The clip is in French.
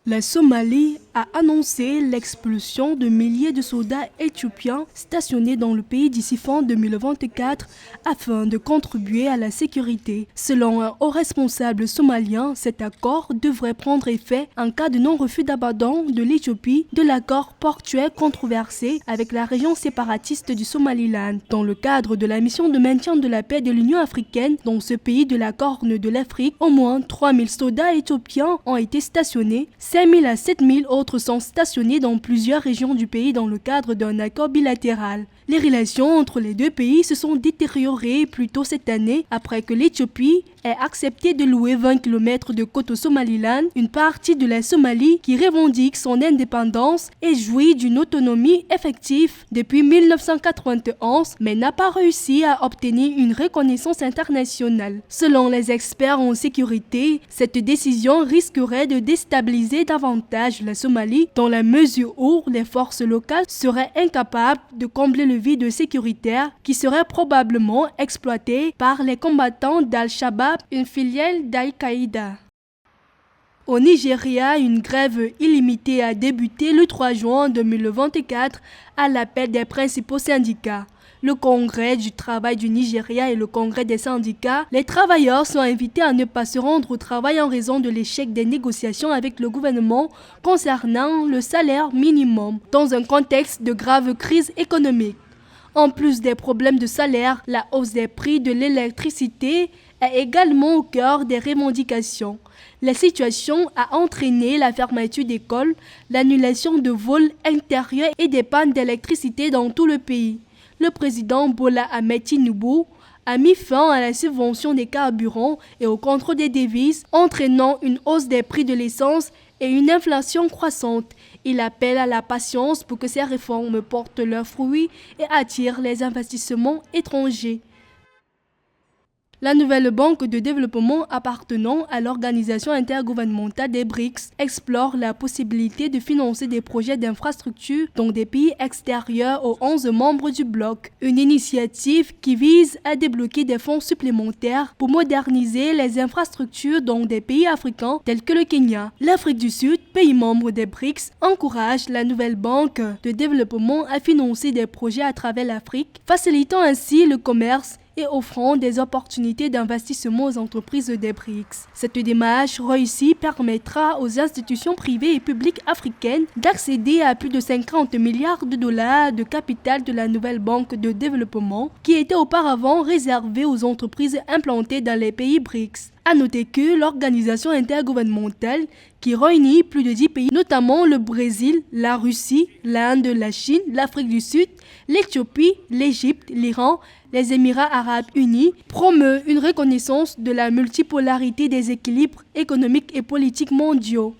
La Somalie a annoncé l'expulsion de milliers de soldats éthiopiens stationnés dans le pays d'ici fin 2024 afin de contribuer à la sécurité. Selon un haut responsable somalien, cet accord devrait prendre effet en cas de non-refus d'abandon de l'Éthiopie de l'accord portuaire controversé avec la région séparatiste du Somaliland. Dans le cadre de la mission de maintien de la paix de l'Union africaine dans ce pays de la Corne de l'Afrique, au moins 3000 soldats éthiopiens ont été stationnés. 5000 à 7000 autres sont stationnés dans plusieurs régions du pays dans le cadre d'un accord bilatéral. Les relations entre les deux pays se sont détériorées plus tôt cette année après que l'Éthiopie ait accepté de louer 20 km de côte au Somaliland, une partie de la Somalie qui revendique son indépendance et jouit d'une autonomie effective depuis 1991, mais n'a pas réussi à obtenir une reconnaissance internationale. Selon les experts en sécurité, cette décision risquerait de déstabiliser davantage la Somalie dans la mesure où les forces locales seraient incapables de combler le vide sécuritaire qui serait probablement exploité par les combattants d'Al-Shabaab, une filiale d'Al-Qaïda. Au Nigeria, une grève illimitée a débuté le 3 juin 2024 à l'appel des principaux syndicats. Le Congrès du travail du Nigeria et le Congrès des syndicats, les travailleurs sont invités à ne pas se rendre au travail en raison de l'échec des négociations avec le gouvernement concernant le salaire minimum, dans un contexte de grave crise économique. En plus des problèmes de salaire, la hausse des prix de l'électricité est également au cœur des revendications. La situation a entraîné la fermeture d'écoles, l'annulation de vols intérieurs et des pannes d'électricité dans tout le pays. Le président Bola Ahmed Tinubu a mis fin à la subvention des carburants et au contrôle des devises, entraînant une hausse des prix de l'essence et une inflation croissante. Il appelle à la patience pour que ces réformes portent leurs fruits et attirent les investissements étrangers. La nouvelle banque de développement appartenant à l'organisation intergouvernementale des BRICS explore la possibilité de financer des projets d'infrastructure dans des pays extérieurs aux 11 membres du bloc. Une initiative qui vise à débloquer des fonds supplémentaires pour moderniser les infrastructures dans des pays africains tels que le Kenya. L'Afrique du Sud, pays membre des BRICS, encourage la nouvelle banque de développement à financer des projets à travers l'Afrique, facilitant ainsi le commerce et offrant des opportunités d'investissement aux entreprises des BRICS. Cette démarche réussie permettra aux institutions privées et publiques africaines d'accéder à plus de 50 milliards de dollars de capital de la nouvelle banque de développement qui était auparavant réservée aux entreprises implantées dans les pays BRICS. À noter que l'organisation intergouvernementale qui réunit plus de 10 pays, notamment le Brésil, la Russie, l'Inde, la Chine, l'Afrique du Sud, l'Éthiopie, l'Égypte, l'Iran, les Émirats arabes unis, promeut une reconnaissance de la multipolarité des équilibres économiques et politiques mondiaux.